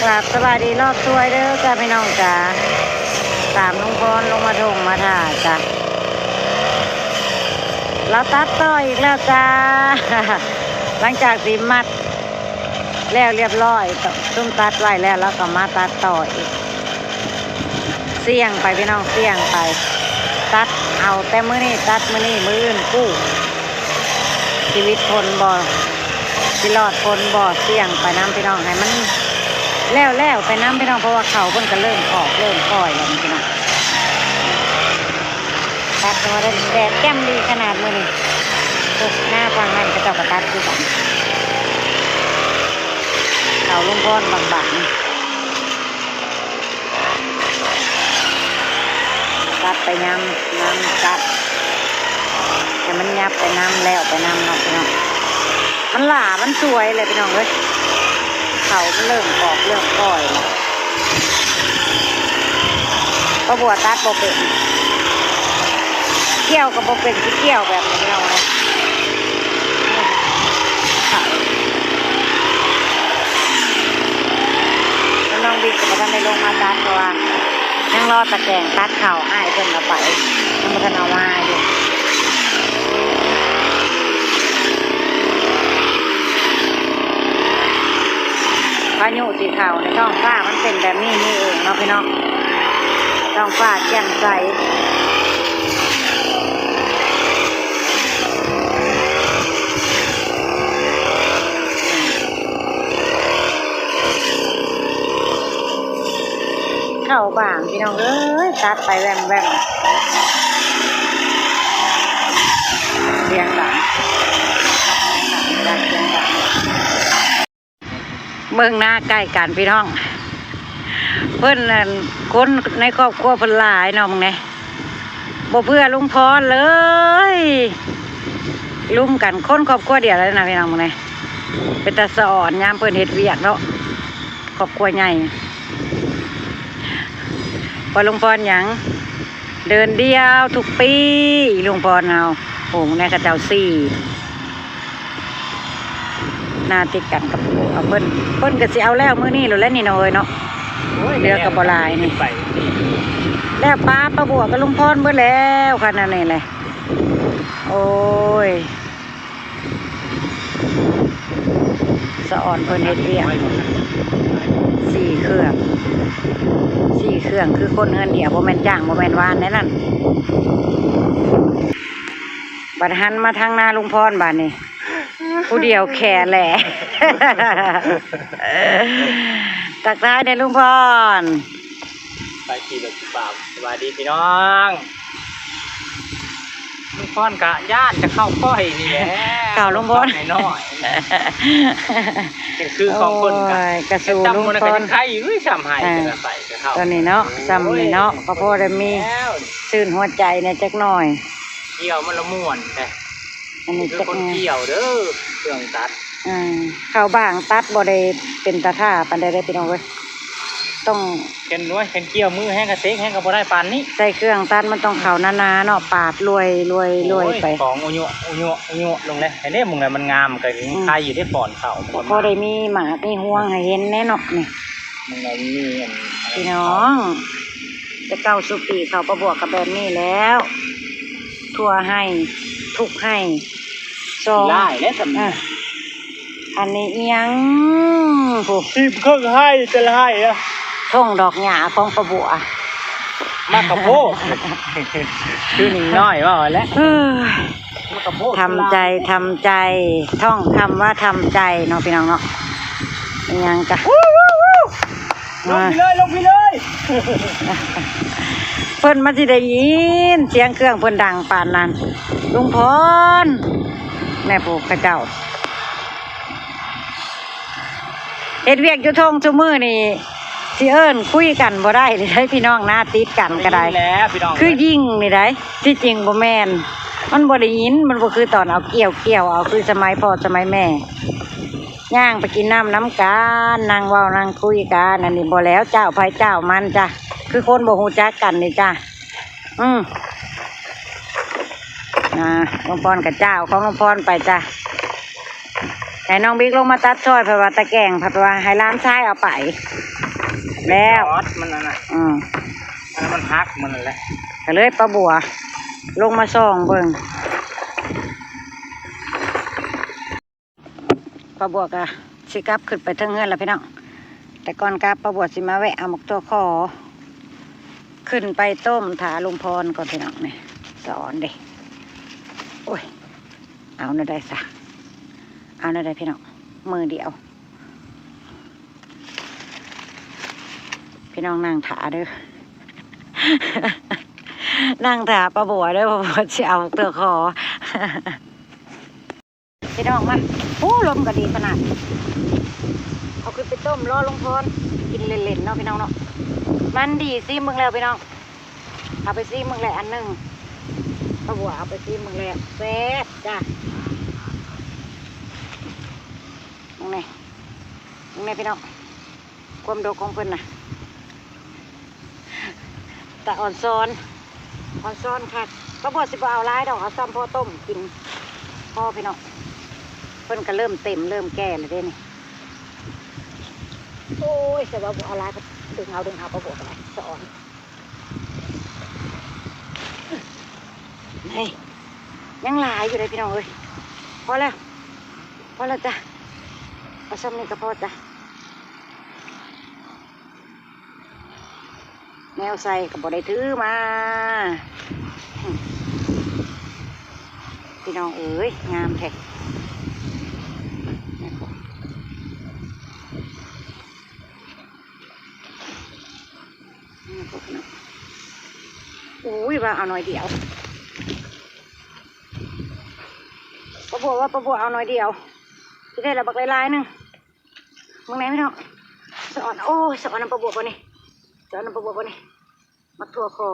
กราบสวัสดีรอบช่วยเด้อจ้าพี่น้องจ๋าตามลุงพรลงมาทงมาถ่าจ้ะเราตัดต่ออีกแล้วจ้า หลังจากสีมัดแล้วเรียบร้อยตุ้มตัดไว้แล้วก็มาตัดต่ออีกเสี่ยงไปพี่น้องเสี่ยงไปตัดเอาแต่มื้อนี้ตัดมื้อนี้มื้ออื่นกู้ชีวิตคนบ่สิรอดคนบ่เสี่ยงไปน้ำพี่น้องให้มันแล้วไปน้ำพี่น้องเพราะว่าเขาเพิ่นก็เริ่มออกเริ่มปล่อยแล้วพี่น้องตัดมาได้แดดแจ่มดีขนาดมื้อนี้หน้าฟังนั่นก็เจ้าก็ตัดคือกันเขาลุงพรบางๆตัดไปน้ำตัดแต่มันยับไปน้ำแล้วไปน้ำเนาะพี่น้องมันหล่ามันสวยเลยพี่น้องเลยเขาเริ่มออกเริ่มปล่อยแล้วก็บัวตัดโบเป็นเกี่ยวกับโบเป็นที่เกี่ยวแบบนี้เราเลยน้องบิ๊กกับท่านได้ลงมาตัดเพราะว่ายังรอตะแกรงตัดเข่าอ้ายเพิ่นเอาไปยังไม่ทันเอามาอยู่พายุสีขาวในท้องฟ้ามันเป็นแบบนี้นี่เองเนาะพี่น้องท้องฟ้าแจ่มใสเข้าบ้างพี่น้องเอ้ยตัดไปแวมเสียงดังเมืองหน้าใกล้กันพี่น้องเพิ่นคนในครอบครัวเพิ่นหลายเนาะมึงเนี่ยบ่เพื่อลุงพรเลยลุมกันคนครอบครัวเดียวเลยนะพี่น้องมึงเนี่ยเป็นตาสอนยามเพิ่นเฮ็ดเวียกเนาะครอบครัวใหญ่พอลุงพรหยังเดินเดียวทุกปีลุงพรเอาโอ้โหในกระเจ้าซี่นาติดกันกับเอาเพิ่นก็สิเอาแล้วมื้อนี้หรือแล้วนี่น้อยเนาะเรือกับบ่ลายนี่แล้วป้าบัวกับลุงพรเบิดแล้วค่ะนั่นนี่แหละโอ้ยสะอ่อนเพิ่นเฮ็ดเวียก4 เครื่องคือคนเงินเดียวบ่แม่นจ้างบ่แม่นวานแน่นั่นบัดหันมาทางหน้าลุงพรบาดนี้ผู้เดียวแค่แหละตักท้ายในลุงพรไปขี่รถจีบบ่าวสวัสดีพี่น้องลุงพรกะญาติจะเข้าก้อยนี่แหละเก่าลุงพรน้อยคือของคนกระสูลุงพรใครอยู่ซ้ำให้จะใส่จะเข้าตอนนี้เนาะซ้ำนี่เนาะก็พอได้มีตื่นหัวใจในจักหน่อยเกี่ยวมันละม่วนแต่อันนี้คือคนเกี่ยวเด้อเครื่องตัดเข้าบ้างตัดบ่ได้เป็นตาท่าปานใดได้พี่น้องเว้ยต้องเข็นด้วยเข็นเกี่ยวมือแห้งกระเซ็กแห้งกระบ่ได้ปานนี้ใส่เครื่องตัดมันต้องเข่านาๆเนาะปาดรวยไปของอุญลงเลยเห็นได้มึงเลยมันงามเกินใครอยู่ได้ป่อนเข่าพอได้มีหมามีห่วงให้เห็นแน่เนาะนี่มึงเลยมีพี่น้องจะเก้าสุปีเขาประบวกกับแบบนี้แล้วทั่วให้ทุกให้สองไล่และสำนักอันนี้ยังผูกทีมเครื่องให้จะให้อะท่งดอกหญ้าของประบัวมากระโพกชื่อหนิงน้อยว่าแล้วทำใจท่องคำว่าทำใจเนาะพี่น้องเนาะยังกะลงไปเลยเพิ่นมาสิได้ยินเสียงเครื่องเพิ่นดังปานนั้นลุงพรแม่ปู่กระเจ้าเฮ็ดเวียกอยู่ทงชั่วมือนี่สิเอิ้นคุยกันบ่ได้เลยให้พี่น้องหน้าติดกันก็ได้คือยิ่งนี่ได้ที่จริงบ่แม่นมันบ่ได้ยินมันบ่คือตอนเอาเกี่ยวเอาคือสมัยพ่อสมัยแม่ย่างไปกินน้ำกันนั่งเว้านั่งคุยกันอันนี้บ่แล้วเจ้าไผเจ้ามันจ้ะคือคนบ่ฮู้จักกันนี่จ้ะลุงพรกับเจ้าของลุงพรไปจ้ะ แต่น้องบิ๊กลงมาตัดซอยเพราะว่าตะแกรงเพราะว่าให้ร้านชายเอาไปแล้ว จอดมันนั่นน่ะอันนั้นมันฮักมันนั่นแหละ ก็เลยป้าบัวลงมาส่องเบิ่งป้าบัวก็สิกลับขึ้นไปเทิงเฮือนแล้วพี่น้องแต่ก่อนกลับป้าบัวสิมาแวะเอาหมกตัวคอขึ้นไปต้มถาลุงพรก่อนพี่น้องนี่สอนเด้โอ้ยเอาหน่อยได้ซะเอาหน่อยได้พี่น้องมือเดียวพี่น้องนั่งถาเด้อ นั่งถาป้าบัวเด้อป้าบัวจะเอาตัวคอ พี่น้องมาโอ้ลมก็ดีขนาดเอาขึ้นไปต้มรอลุงพรกินเล่นๆเนาะพี่น้องเนาะมันดีซิมึงแล้วพี่น้องเอาไปซิมึงแล้วอันหนึ่งป้าบัวเอาไปซิมึงแล้วแซ่บจ้ะมึงไงพี่น้องความโดกของเพิ่นน่ะแต่อ่อนซ้อนค่ะป้าบัวสิบ่เอาร้ายดอกเอาซ้ำพ่อต้มกินพ่อพี่น้องเพิ่นก็เริ่มเต็มเริ่มแก่เลยเด้นี่โอ้ยแต่ว่าบัวเอาร้ายก็ดึงเอาป้าบัวไปสอนนี่ยังหลายอยู่เลยพี่น้องเอ้ยพอแล้วจ้ะเอาซ้ำนี่ก็พอจ้ะแนวใส่กับบ่ได้ถือมาพี่น้องเอ้ยงามแท้อุ้ยว่าเอาหน่อยเดียวป้าบัวเอาหน่อยเดียวที่ได้ระบักลายๆนึงมึงไหนพี่น้องสอนโอ้ยสอนน้ำป้าบัวป่ะนี่มักทั่วคอ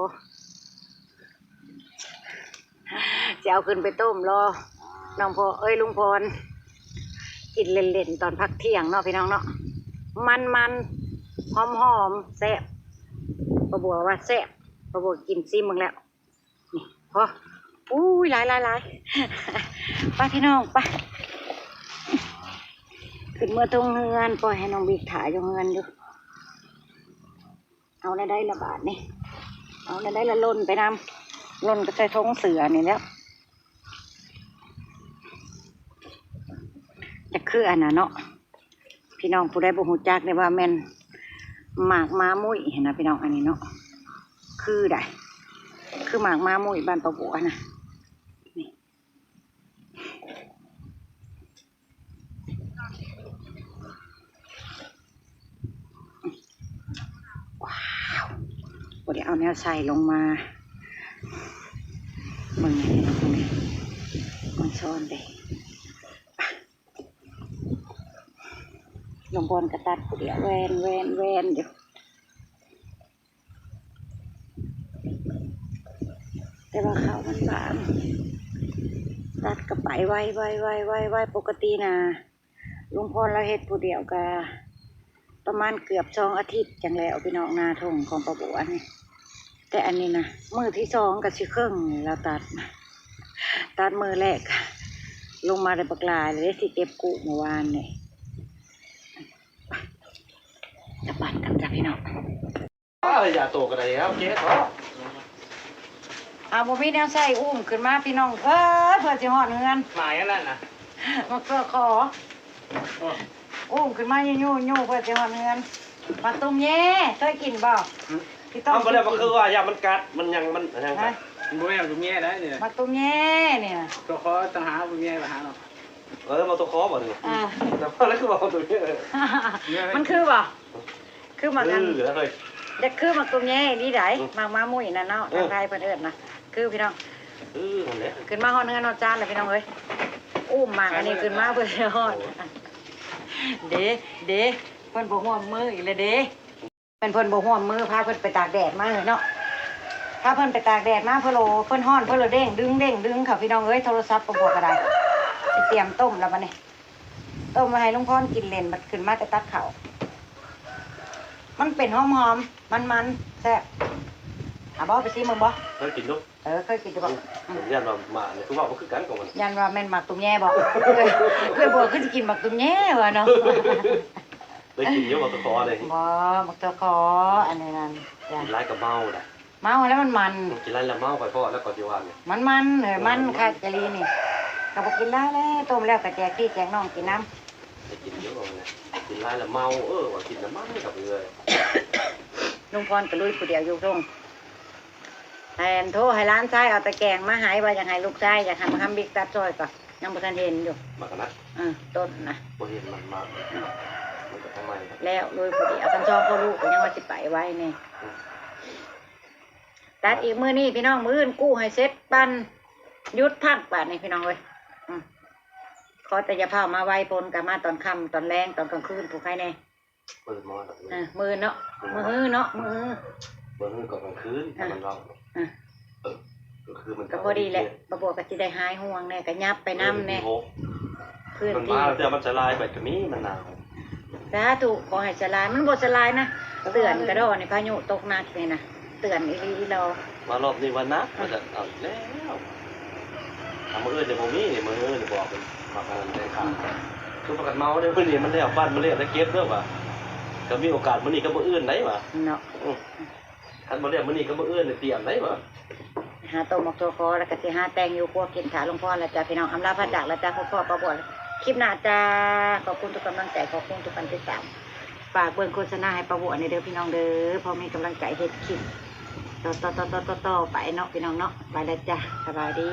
จะเอาขึ้นไปต้มรอน้องพอลุงพรกินเล่นๆตอนพักเที่ยงเนาะพี่น้องเนาะมันหอมแซ่บป้าบัวว่าแซ่บป้าบัวกินซิมึงแล้วนี่พออุ้ยหลายไปพี่น้องไปขึ้นเมื่อตรงเงินปล่อยให้น้องบิ๊กถ่ายตรงเงินอยู่เอาได้ละบาทนี่เอาได้ละล่นไปนำล่นก็ใส่ท้องเสือนี่แล้วจะคืออันน่ะเนาะพี่น้องผู้ใดบ่ฮู้จักได้ว่าแม่นหมากม้ามุ้ยเห็นนะพี่น้องอันนี้เนาะคือได้คือหมากม้ามุ้ยบ้านป้าบัวนะนี่ว้าวบ่ได้เอาแนวใส่ลงมามึงไงตรงนี้มันซ่อนได้ลงบนกระตัดผู้เดียวแวนอยู่แต่ว่าเขามันบางตัดกระไปไว้ปกตินะลุงพรเราเฮ็ดผู้เดียวกะประมาณเกือบ2 อาทิตย์จังแล้วพี่น้องนาทงของป้าบัวนี่แต่อันนี้นะมือที่2กับชิครึ่งเราตัดมือแรกลงมาได้บักลายเลยสิเก็บกุเมื่อวานนี่จะปั่นกันจ้ะพี่น้องอย่าโตกันเลยครับเจ๊ท้อบ่มีแนวใส่อุ้มขึ้นมาพี่น้องเพื่อสิฮอดเงินหมายนั่นน่ะ มาเพื่อขออุ้มขึ้นมายู่เพื่อสิฮอดเงินมาตุ้มแย่เคยกินบ่พี่ต้องมันเลยมันคือว่าอย่ามันกัดมันยังมันยังไงมันบ่แม่นตุ้มแย่ได้เนี่ยมาตุ้มแย่เนี่ยตัวคอต่างหากตุ้มแย่มาหาเนาะมาตัวคอบ่เนี่ยแต่ว่าแล้วคือว่าตัวนี้มันคือบ่คือมากันเลย เด็กคือมาตุ้มแย่นี่ได้มามุ้ยนั่นเนาะทางไทยเพิ่นเอิ้นนะคือพี่น้องขึ้นมาฮอดเงินฮอดจานเลยพี่น้องเอ้ยอุ้มมาอันนี้ขึ้นมาเพื่อฮอดเด้เพิ่นบ่ห่วงมืออีกเลยเด้เป็นเพิ่นบ่ห่วงมือพาเพิ่นไปตากแดดมาเนาะพาเพิ่นไปตากแดดมาเพิ่นฮ้อนเพิ่นเลยเด้งดึงค่ะพี่น้องเอ้ยโทรศัพท์บ่ก็ได้ไปเตรียมต้มแล้วบัดนี้ต้มมาให้ลุงพรกินเล่นบัดขึ้นมาแต่ตักข้าวมันเป็นหอมมันแซ่บ บ่ไปซิมึงบ่ แล้วกินลูก เคยกินอยู่บ่ ยันว่าหมาเนี่ยคือว่ามันคือกันกับมัน ยันว่าแม่นหมักตุ้มแย่บ่เพื่อนบ่คือสิกินหมักตุ้มแย่ว่ะเนาะ ได้กินเยอะกว่าตะคอเลย บ่หมักตะขออันนี้นั่นจ้ะ กินไรกับเมาได้ เมาแล้วมัน กินไรแล้วเมาไปพ่อแล้วก่อนที่วันเนี่ย มันค่ะกะลีนี่ก็บ่กินได้แล้วต้มแล้วก็แจกพี่แจกน้องกินน้ำ ได้กินเยอะกว่าเนี่ยกินไรแล้วเมาว่ากินน้ำมันกับเลย ลุงพรก็ลุยผู้เดียวอยู่ตรงแทนโทรให้ร้านชายเอาตะแกรงมาหายว่าอยากให้ลูกชายอยากให้มาทำบิ๊กตัดซอยก็ยังบ่ทันเห็นอยู่ มากันนะ ต้นนะ พอเห็นมันมามันก็ทำไม แล้วลุยผู้เดียวกันจองพ่อลูกก็ยังว่าสิไปไว้นี่ตัดอีกมื้อนี้พี่น้องมื้ออื่นกู้ให้เสร็จปันหยุดพักบาดนี่พี่น้องเว้ยขอแต่อย่าพามาไว้ปนกับมาตอนค่ำตอนแรงตอนกลางคืนผู้ใครแน่ เปิดมอแบบนี้ มื้อเนาะมื้อเนาะมื้อ เปิดมือก่อนกลางคืนมันร้องก็คือมัน ก็พอดีแหละบ่บ่ก็สิได้หายห่วงแน่ก็ยับไปนำแน่พื้น มัน ที่ มาแล้วมันจะลายไปกับนี้มันหนาว สาธุขอให้สลายมันบ่สลายนะเตือนกระดอนี่พายุตกหนักนี่นะเตือนอีหลีเรา มารอบนี้วันนักมันจะเอาแล้วทำมืออื่นเดี๋ยวผมนี่มืออื่นบอกเป็นมาการได้ข่าวคือประกันเมาได้เพื่อนนี่มันได้เอาบ้านมันเรียกได้เก็บด้วยป่ะก็มีโอกาสมันนี่ก็มืออื่นไหนป่ะ เนาะ ท่านมาเรียกมันนี่ก็มืออื่นเตรียมไหนป่ะ หาต้มหมกตัวคอแล้วก็สิหาแตงอยู่ครัวกินขาหลวงพ่อแล้วจ้ะพี่น้องอำลาพระจากแล้วจ้ะพ่อประบวชคลิปหน้าจ้าขอบคุณทุกกำลังใจขอบคุณทุกการติดตามฝากเบิ่งโฆษณาให้ประบวชในเด้อพี่น้องเด้อพอมีกำลังใจเฮ็ดคลิปต่อไปเนาะพี่น้องเนาะไปแล้วจ้ะสบายดี